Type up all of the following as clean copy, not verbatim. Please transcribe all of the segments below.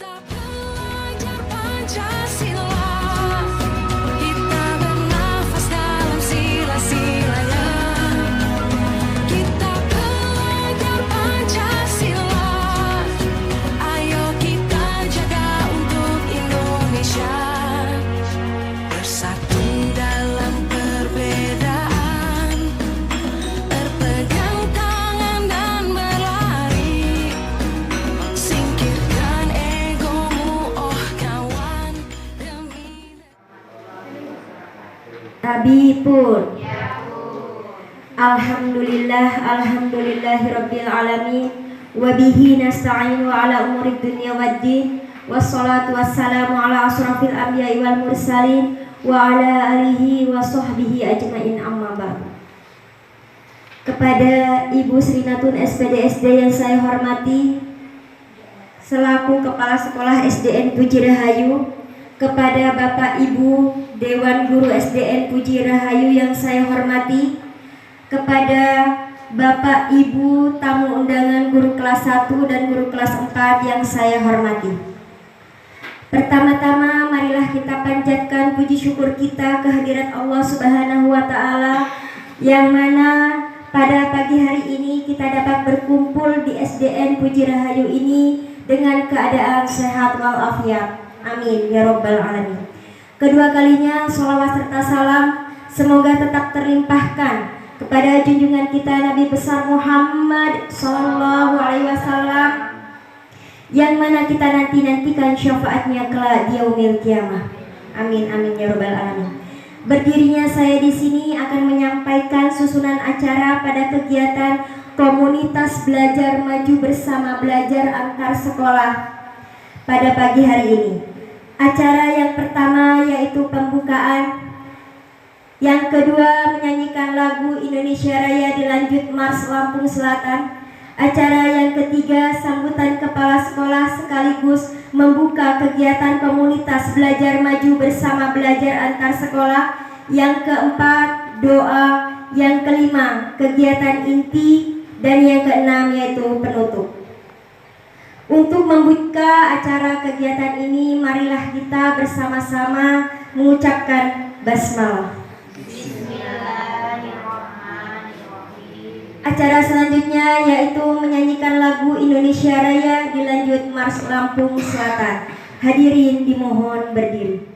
Kita belajar Pancasila, kita bernafas dalam sila-silanya. Kita belajar Pancasila, ayo kita jaga untuk Indonesia. Bersatu dalam perbedaan, berpegang tangan dan berlari. Singkirkan egomu, oh kawan, demi Abi pun. Alhamdulillahirabbil alamin wa bihi nasta'inu ala umurid dunya waddin wassalatu wassalamu ala asrafil anbiya'i wal mursalin wa ala alihi wa sahbihi ajmain, amma ba'du. Kepada Ibu Srinatun SPD SD yang saya hormati selaku Kepala Sekolah SDN Puji Rahayu, kepada Bapak Ibu Dewan Guru SDN Puji Rahayu yang saya hormati, kepada Bapak Ibu tamu undangan guru kelas 1 dan guru kelas 4 yang saya hormati. Pertama-tama marilah kita panjatkan puji syukur kita kehadirat Allah Subhanahu wa taala yang mana pada pagi hari ini kita dapat berkumpul di SDN Puji Rahayu ini dengan keadaan sehat walafiat. Amin ya robbal alamin. Kedua kalinya sholawat serta salam semoga tetap terlimpahkan kepada junjungan kita Nabi besar Muhammad Sallallahu Alaihi Wasallam yang mana kita nantikan syafaatnya kelak di yaumil kiamah. Amin amin ya robbal alamin. Berdirinya saya di sini akan menyampaikan susunan acara pada kegiatan komunitas belajar maju bersama belajar antar sekolah pada pagi hari ini. Acara yang pertama yaitu pembukaan, yang kedua menyanyikan lagu Indonesia Raya dilanjut Mars Lampung Selatan. Acara yang ketiga sambutan kepala sekolah sekaligus membuka kegiatan komunitas belajar maju bersama belajar antar sekolah. Yang keempat doa, yang kelima kegiatan inti, dan yang keenam yaitu penutup. Untuk membuka acara kegiatan ini, marilah kita bersama-sama mengucapkan basmalah. Acara selanjutnya yaitu menyanyikan lagu Indonesia Raya dilanjut Mars Lampung Selatan. Hadirin dimohon berdiri.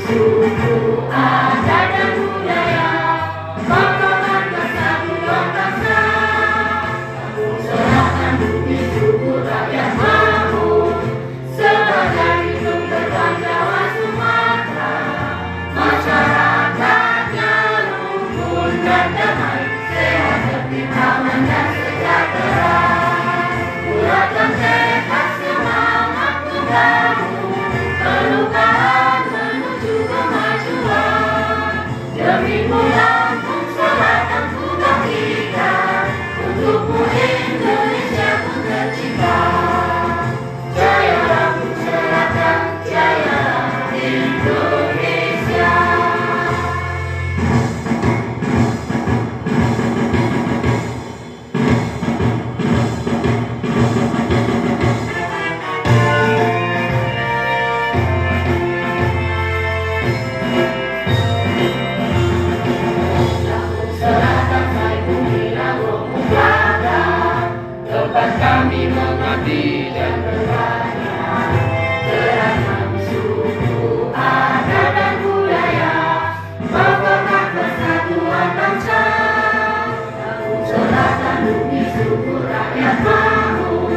Suku adat dan budaya, potongan bahasa rakyat makmur sebagai sumber Jawa Sumatera. Masyarakatnya rukun dan damai, sehat, tertib, aman dan sejahtera. Bulatkan tekad semangat membangun perubahan menuju kemajuan. Demi Lampung Selatan ku bangkitkan, untukmu Indonesia ku tercipta. Jaya Lampung Selatan, jaya Indonesia. Lampung Selatan, saya bumi Lampung Selatan, tempat kami mengabdi dan berkarya. Keragam suku, adat dan budaya, pokoknya persatuan bangsa. Lampung Selatan, bumi suku rakyat makmur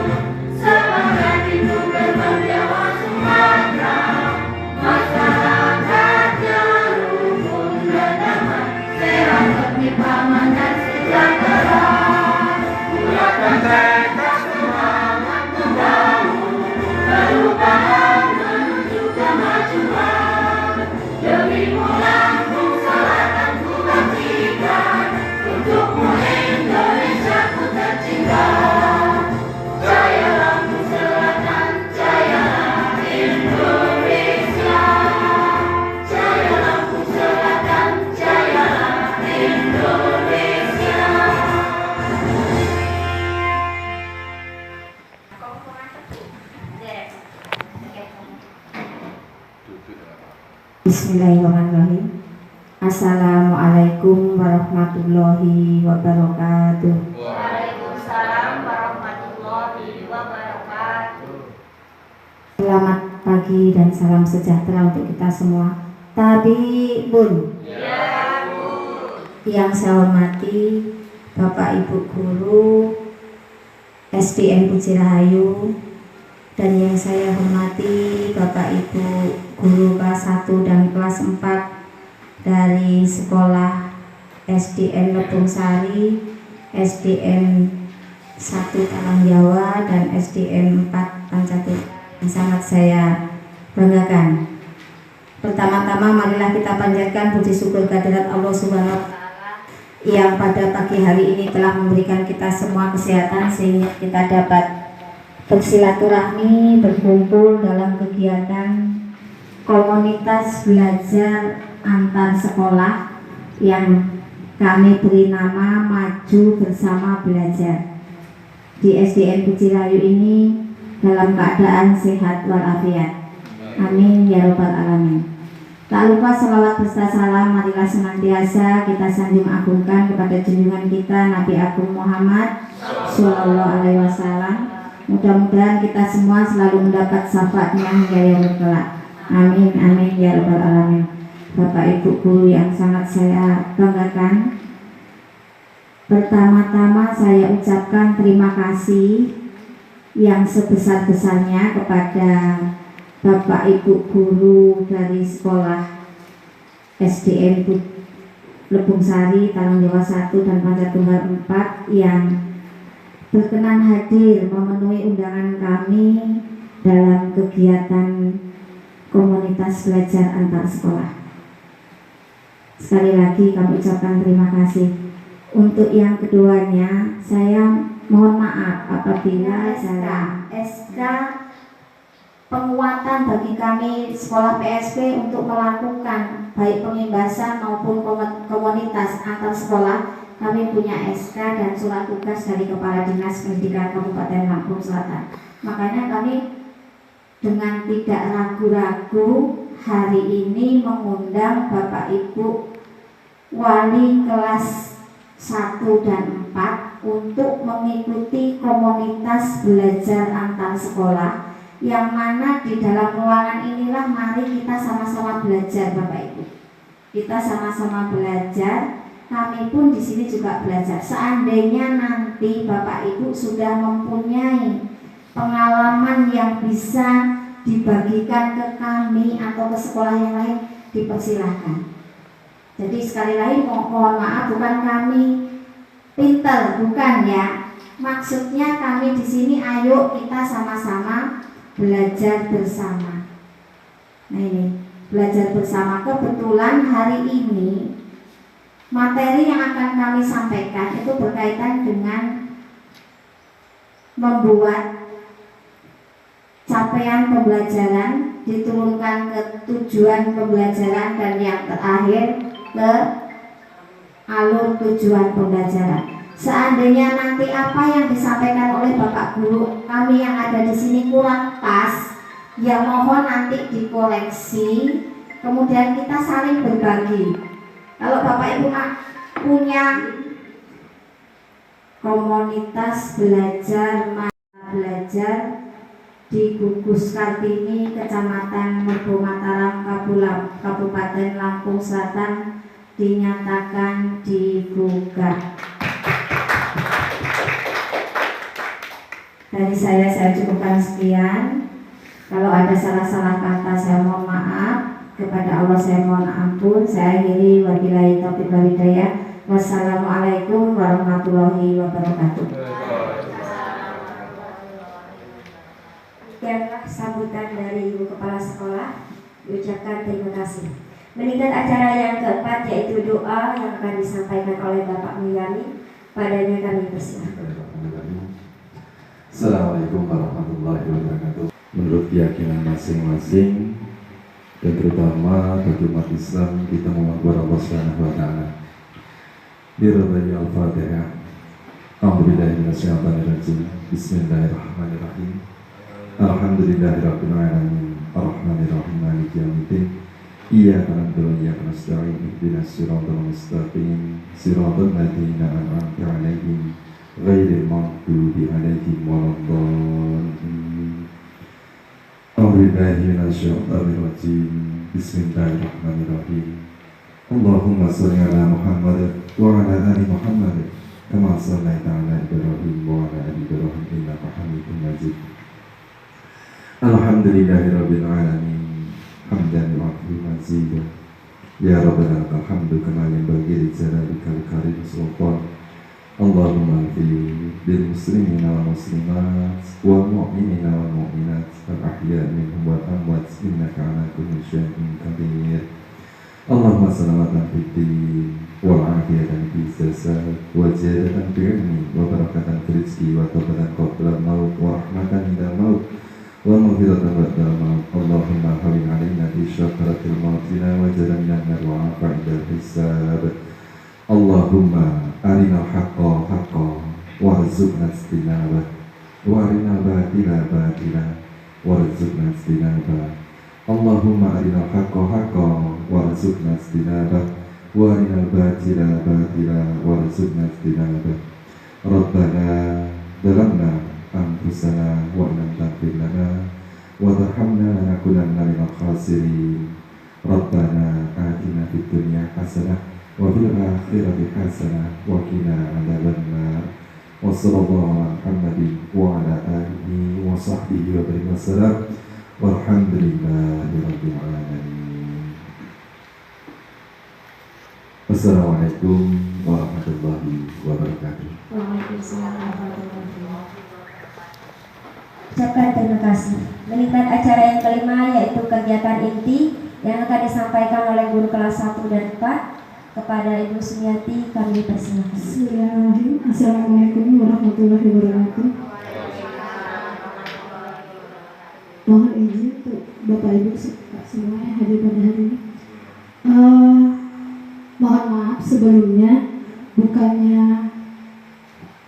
sebagai pintu gerbang Jawa Sumatera. Masyarakatnya rukun dan damai, sehat, tertib, aman dan sejahtera. Bulatkan tekad semangat membangun perubahan menuju kemajuan. Demi Lampung Selatan ku bangkitkan, untukmu Indonesia ku tercinta. Jaya Lampung Selatan, jaya Indonesia. Jaya Lampung Selatan, jaya Indonesia. Bismillahirrahmanirrahim. Assalamualaikum warahmatullahi wabarakatuh. Waalaikumsalam warahmatullahi wabarakatuh. Selamat pagi dan salam sejahtera untuk kita semua. Tabibun. Ya Bu. Yang saya hormati Bapak Ibu Guru SDN Puji Rahayu, dan yang saya hormati Bapak Ibu Guru kelas 1 dan kelas 4 dari Sekolah SDN Lebung Sari, SDN 1 Talang Jawa, dan SDN 4 Pancatu, yang sangat saya banggakan. Pertama-tama marilah kita panjatkan puji syukur kehadirat Allah Subhanahu wa Ta'ala yang pada pagi hari ini telah memberikan kita semua kesehatan sehingga kita dapat bersilaturahmi, berkumpul dalam kegiatan komunitas belajar antar sekolah yang kami beri nama Maju Bersama Belajar. Di SDN Puji Rahayu ini dalam keadaan sehat walafiat. Amin ya robbal alamin. Tak lupa selawat beserta salam marilah senantiasa kita sanjung agungkan kepada junjungan kita Nabi Agung Muhammad Sallallahu Alaihi Wasallam. Mudah-mudahan kita semua selalu mendapat syafaatnya hingga yaumul kelak. Amin amin ya rabbal alamin. Bapak Ibu Guru yang sangat saya banggakan, pertama-tama saya ucapkan terima kasih yang sebesar-besarnya kepada Bapak Ibu Guru dari Sekolah SDN Lebung Sari, Talang Jawa 1 dan Pancatunggal 4 yang berkenan hadir memenuhi undangan kami dalam kegiatan komunitas belajar antar sekolah. Sekali lagi kami ucapkan terima kasih. Untuk yang keduanya, saya mohon maaf apabila saya SK penguatan bagi kami sekolah PSP untuk melakukan baik pembebasan maupun komunitas antar sekolah. Kami punya SK dan surat tugas dari Kepala Dinas Pendidikan Kabupaten Lampung Selatan. Makanya kami dengan tidak ragu-ragu hari ini mengundang Bapak Ibu wali kelas 1 dan 4 untuk mengikuti komunitas belajar antar sekolah, yang mana di dalam ruangan inilah mari kita sama-sama belajar Bapak Ibu. Kita sama-sama belajar, kami pun di sini juga belajar. Seandainya nanti Bapak Ibu sudah mempunyai pengalaman yang bisa dibagikan ke kami atau ke sekolah yang lain, dipersilahkan. Jadi sekali lagi mohon maaf, bukan kami pinter, bukan ya. Maksudnya kami di sini ayo kita sama-sama belajar bersama. Nah ini belajar bersama, kebetulan hari ini materi yang akan kami sampaikan itu berkaitan dengan membuat capaian pembelajaran, diturunkan ke tujuan pembelajaran, dan yang terakhir ke alur tujuan pembelajaran. Seandainya nanti apa yang disampaikan oleh Bapak Guru kami yang ada di sini kurang pas, ya mohon nanti dikoreksi, kemudian kita saling berbagi. Kalau Bapak Ibu punya komunitas belajar di Gugus Kartini, Kecamatan Mergo Mataram, Kabupaten Lampung Selatan, dinyatakan dibuka. Dari saya cukupkan sekian. Kalau ada salah-salah kata saya mohon maaf, kepada Allah saya mohon ampun. Saya akhiri, wabillahi taufiq wal hidayah. Wassalamualaikum warahmatullahi wabarakatuh. Demikianlah sambutan dari Ibu Kepala Sekolah. Diucapkan terima kasih. Meningkat acara yang keempat yaitu doa yang akan disampaikan oleh Bapak Muyami. Padanya kami persilahkan. Assalamualaikum warahmatullahi wabarakatuh. Menurut keyakinan masing-masing dan terutama bagi umat Islam, kita memohon Allah Subhanahu wa taala. Diradai Al-Fatihah. A'udzubillahi minasyaitonirrajim. Bismillahirrahmanirrahim. Alhamdulillahirabbil alamin. Arrahmanirrahim. Maliki yaumiddin. Iyyaka na'budu wa iyyaka nasta'in. Ihdinas siratal mustaqim. Siratal ladzina an'amta 'alaihim ghairil maghdubi 'alaihim waladdallin. A'udzubillahi minasyaitonirrajim. Bismillahirrahmanirrahim. Allahumma shalli ala Muhammad wa ala ali Muhammad kama shallaita ala Ibrahim wa ala ali Ibrahim innaka Hamidum Majid. Alhamdulillahirabbil alamin. Hamdan yu'affi mazidah. Ya Rabbana lakal hamdu kama yanbaghi li jalalika karim sultan. Allahumma ighfir lil muslimina wal muslimat wal mu'minina wal mu'minat al ahya'i minhum wal amwat innaka ala kulli syai'in qadir. Allahumma salamatan fid din wal afiyatan fil jasad wa ziyadatan fil ilmi wa barakatan fil rizqi wa tawbatan qabla al-maut wa rahmatan indal maut wa maghfiratan ba'da al-maut. Allahumma hawwin 'alaina fi syakaratil mautina wa jalanna nar wa 'inda hisab. Allahumma arinal haqqa haqqan warzuqna istinabah wa arinal batila batila warzuqna istinabah. Allahumma arinal haqqa haqqan warzuqna istinabah wa arinal batila batila warzuqna istinabah. Rabbana zalamna anfusana wa lam taghfir lana wa tarhamna lanakunanna minal khasirin. Rabbana atina fid dunya hasanah wa fil akhirati hasanah wa qina adzabannar. Wa sallallahu ala Muhammadin wa ala alihi wa sahbihi wa barik wasallam. Walhamdulillahi rabbil alamin. Assalamualaikum warahmatullahi wabarakatuh. Waalaikumsalam warahmatullahi wabarakatuh. Ucapkan terima kasih. Meningkat acara yang kelima yaitu kegiatan inti yang akan disampaikan oleh guru kelas 1 dan 4. Kepada Ibu Sumiati kami persilakan. Bismillahirrahmanirrahim. Assalamualaikum warahmatullahi wabarakatuh. Mohon izin untuk Bapak Ibu semua yang hadir pada hari ini. Mohon maaf sebelumnya, bukannya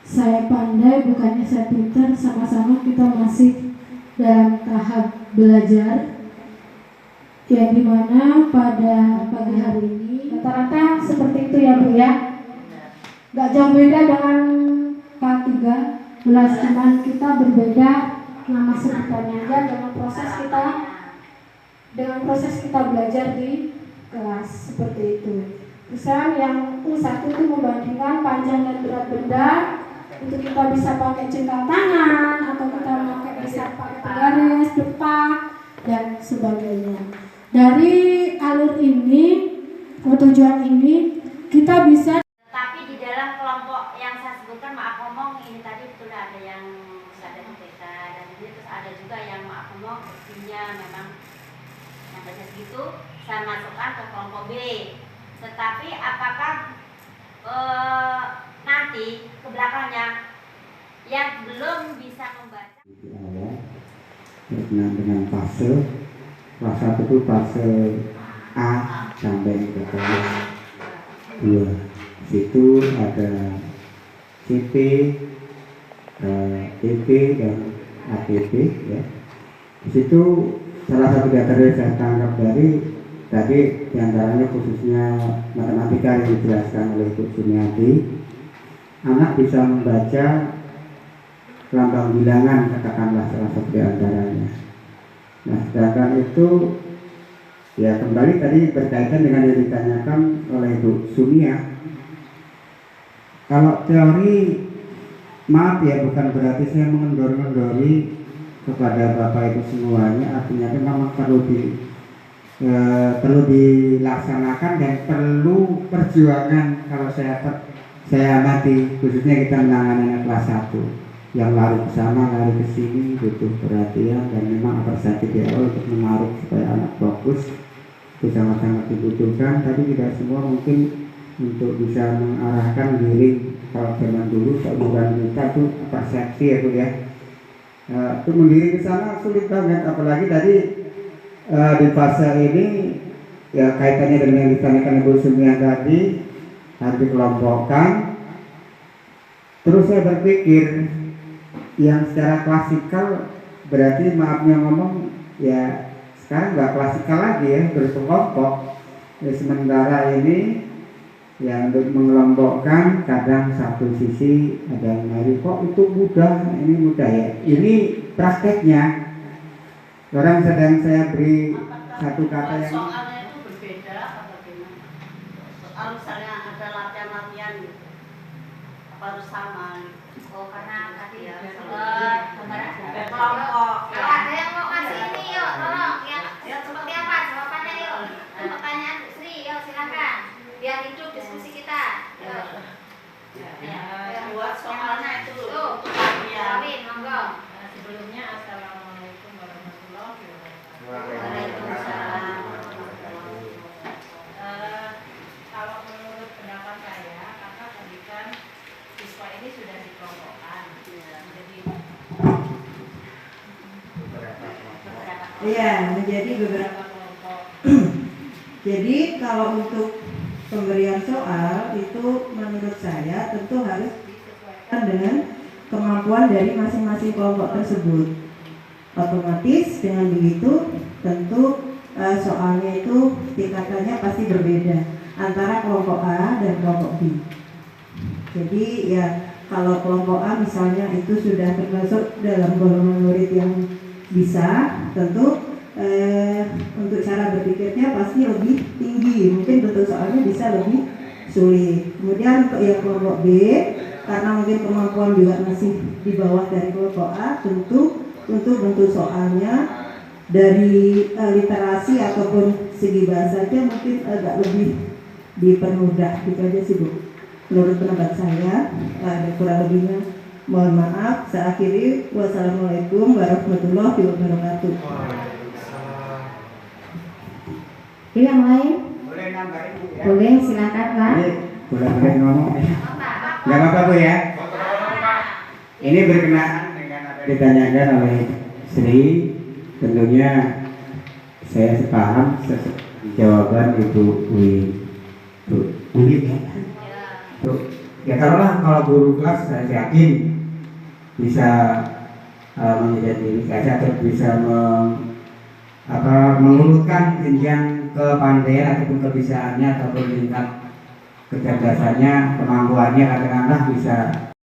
saya pandai, bukannya saya pintar, sama-sama kita masih dalam tahap belajar, yang dimana pada pagi hari ini rata-rata seperti itu ya Bu ya, nggak jauh beda dengan K13, cuman kita berbeda nama sebutannya aja dengan proses kita belajar di kelas seperti itu. Misal yang U1 itu membandingkan panjang dan berat benda, untuk kita bisa pakai jengkal tangan atau kita pakai sebagainya. Dari alur ini, tujuan ini, kita bisa. Tapi di dalam kelompok yang saya sebutkan, maaf ngomong, ini tadi betul ada yang ada beda dan ini terus ada juga yang maaf ngomong isinya memang yang baca segitu saya masukkan ke kelompok B. Tetapi apakah nanti ke belakangnya yang belum bisa membaca berkenaan dengan fase 1 itu fase A sampai ke kelas 2. Situ ada CP, EP dan APP ya. Di situ salah satu data yang saya tangkap dari tadi diantaranya khususnya matematika yang dijelaskan oleh Ibu Sumiati, anak bisa membaca lambang bilangan, katakanlah salah satu diantaranya. Nah, sedangkan itu ya kembali tadi berkaitan dengan yang ditanyakan oleh Ibu Sumia. Kalau teori, maaf ya, bukan berarti saya mengendor-endori kepada Bapak Ibu semuanya, artinya memang perlu dilaksanakan dan perlu perjuangan. Kalau saya amati khususnya kita menangani anak kelas 1 yang lari ke sana, lari ke sini, butuh perhatian dan memang apresiasi di awal untuk menaruh supaya anak fokus, itu sangat-sangat dibutuhkan. Tapi tidak semua mungkin untuk bisa mengarahkan diri. Kalau zaman dulu seumuran kita itu persepsi ya Bu ya, itu menggiring ke sana sulit banget. Apalagi tadi di fase ini ya kaitannya dengan yang ditanyakan Ibu Sumia tadi, harus dikelompokkan. Terus saya berpikir yang secara klasikal berarti maafnya ngomong ya sekarang nggak klasikal lagi ya, berkelompok. Ya, sementara ini yang untuk mengelompokkan kadang satu sisi ada yang nyari kok itu mudah, ini mudah ya. Ini prakteknya orang sedang saya beri satu kata yang soalnya itu berbeda atau bagaimana? Soal misalnya ada latihan-latihan gitu, apa harus sama? Oh karena tadi ya kelompok. Kalau ada yang mau kasih ini yuk, tolong yang seperti apa jawabannya yuk. Pertanyaan Bu Sri, yuk silakan. Biar hidup diskusi kita. Yuk. Buat soalnya itu Tuh, latihan. Amin, monggo. Sebelumnya assalamualaikum warahmatullahi wabarakatuh. Waalaikumsalam. Kalau menurut pendapat saya, kakak tadi kan siswa ini sudah dikelompokkan, jadi Iya, menjadi beberapa kelompok. Jadi kalau untuk pemberian soal itu menurut saya tentu harus disesuaikan dengan kemampuan dari masing-masing kelompok tersebut. Otomatis dengan begitu tentu soalnya itu tingkatannya pasti berbeda antara kelompok A dan kelompok B. Jadi ya kalau kelompok A misalnya itu sudah termasuk dalam golongan murid yang bisa, tentu untuk cara berpikirnya pasti lebih tinggi, mungkin bentuk soalnya bisa lebih sulit. Kemudian untuk yang kelompok B, karena mungkin kemampuan juga masih di bawah dari kelompok A, tentu untuk bentuk soalnya dari literasi ataupun segi bahasanya mungkin agak lebih dipermudah. Gitu aja sih Bu, menurut pendapat saya. Ada kurang lebihnya mohon maaf. Saya akhiri. Wassalamualaikum warahmatullahi wabarakatuh. Ini yang lain? boleh nambahin Bu ya. Boleh, silakan Pak. Ini boleh ngomong ya. Nggak apa-apa Bu ya. Ini berkenaan dengan apa yang ditanyakan oleh Sri. Tentunya saya sepaham jawaban Ibu Uli ya. Kalau guru kelas saya yakin bisa mengidentifikasi atau bisa mengurutkan jenjang kepandaian ataupun kebisaannya ataupun tingkat kecerdasannya, kemampuannya, katakanlah bisa.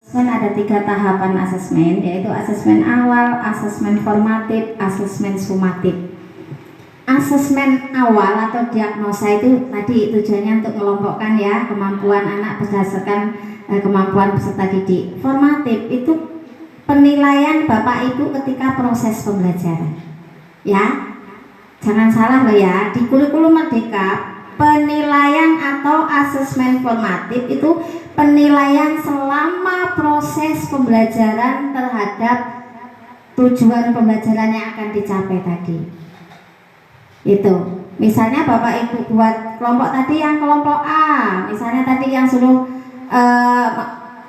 Ada 3 tahapan asesmen, yaitu asesmen awal, asesmen formatif, asesmen sumatif. Asesmen awal atau diagnosa itu tadi tujuannya untuk mengelompokkan ya kemampuan anak berdasarkan kemampuan peserta didik. Formatif itu penilaian Bapak Ibu ketika proses pembelajaran. Ya. Jangan salah loh ya, di kurikulum Merdeka penilaian atau asesmen formatif itu penilaian selama proses pembelajaran terhadap tujuan pembelajaran yang akan dicapai tadi. Itu misalnya Bapak Ibu buat kelompok tadi yang kelompok A, misalnya tadi yang suruh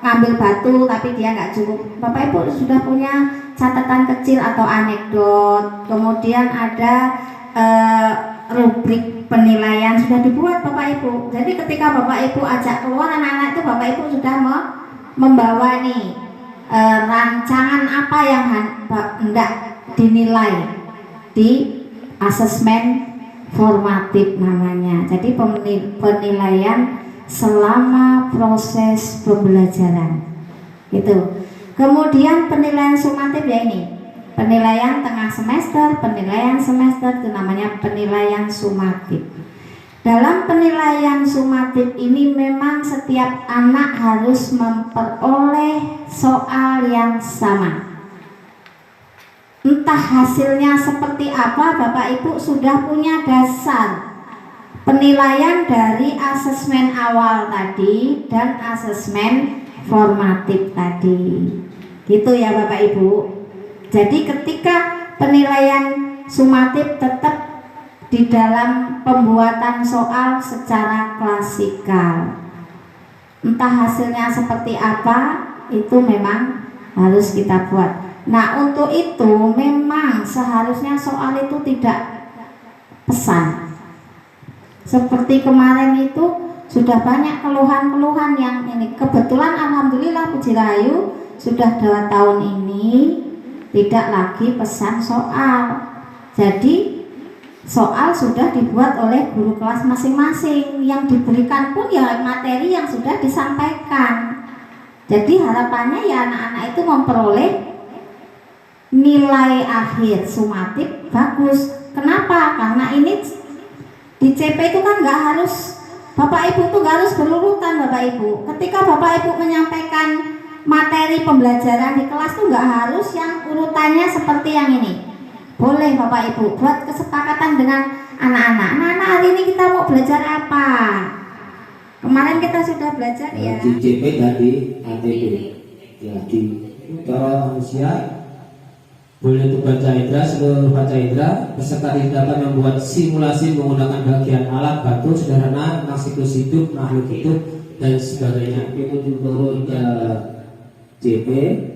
ngambil batu tapi dia nggak cukup, Bapak Ibu sudah punya catatan kecil atau anekdot, kemudian ada rubrik penilaian sudah dibuat Bapak Ibu. Jadi ketika Bapak Ibu ajak keluar anak-anak itu, Bapak Ibu sudah membawa nih rancangan apa yang hendak dinilai di asesmen formatif namanya. Jadi penilaian selama proses pembelajaran itu. Kemudian penilaian sumatif ya ini, penilaian tengah semester, penilaian semester, itu namanya penilaian sumatif. Dalam penilaian sumatif ini memang setiap anak harus memperoleh soal yang sama. Entah hasilnya seperti apa, Bapak Ibu sudah punya dasar penilaian dari asesmen awal tadi dan asesmen formatif tadi. Gitu ya Bapak Ibu. Jadi ketika penilaian sumatif tetap di dalam pembuatan soal secara klasikal. Entah hasilnya seperti apa, itu memang harus kita buat. Nah, untuk itu memang seharusnya soal itu tidak pesan. Seperti kemarin itu sudah banyak keluhan-keluhan yang ini. Kebetulan alhamdulillah Puji Rahayu sudah 2 tahun ini tidak lagi pesan soal. Jadi soal sudah dibuat oleh guru kelas masing-masing, yang diberikan pun ya materi yang sudah disampaikan. Jadi harapannya ya anak-anak itu memperoleh nilai akhir sumatif bagus. Kenapa? Karena ini di CP itu kan nggak harus Bapak Ibu tuh nggak harus berurutan Bapak Ibu. Ketika Bapak Ibu menyampaikan materi pembelajaran di kelas tuh nggak harus yang urutannya seperti yang ini. Boleh Bapak Ibu buat kesepakatan dengan anak-anak. Anak-anak hari ini kita mau belajar apa? Kemarin kita sudah belajar ya. Di CP dan di ATP. Ya, di cara manusia boleh untuk baca indera, seluruh baca indera. Peserta dapat membuat simulasi menggunakan bagian alat, batu, sederhana, tentang siklus hidup, makhluk hidup dan sebagainya. Itu turun ke CP,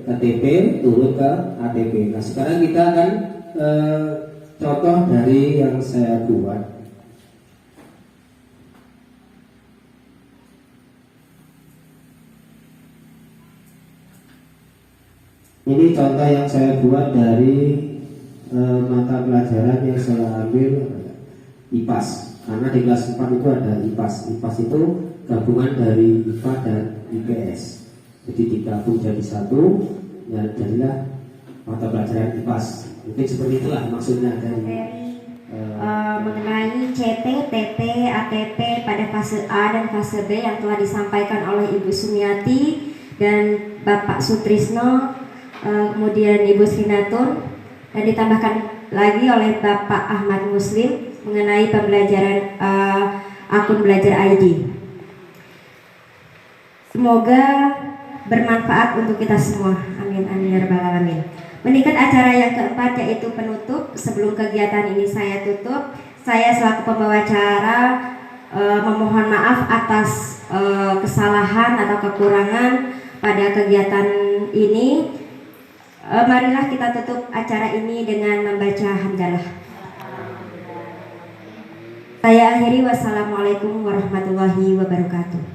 ke TP, turun ke ATP. Nah sekarang kita akan contoh dari yang saya buat. Ini contoh yang saya buat dari mata pelajaran yang saya ambil IPAS. Karena di kelas 4 itu ada IPAS. IPAS itu gabungan dari IPA dan IPS. Jadi digabung jadi satu, ya jadilah mata pelajaran IPAS. Mungkin seperti itulah maksudnya dari mengenai CP, TP, ATP pada fase A dan fase B yang telah disampaikan oleh Ibu Sumiati dan Bapak Sutrisno, kemudian Ibu Srinatun, dan ditambahkan lagi oleh Bapak Ahmad Muslim mengenai pembelajaran akun belajar ID. Semoga bermanfaat untuk kita semua. Amin amin ya rabbal alamin. Meningkat acara yang keempat yaitu penutup. Sebelum kegiatan ini saya tutup, saya selaku pembawa acara memohon maaf atas kesalahan atau kekurangan pada kegiatan ini. Marilah kita tutup acara ini dengan membaca hamdalah. Saya akhiri, wassalamualaikum warahmatullahi wabarakatuh.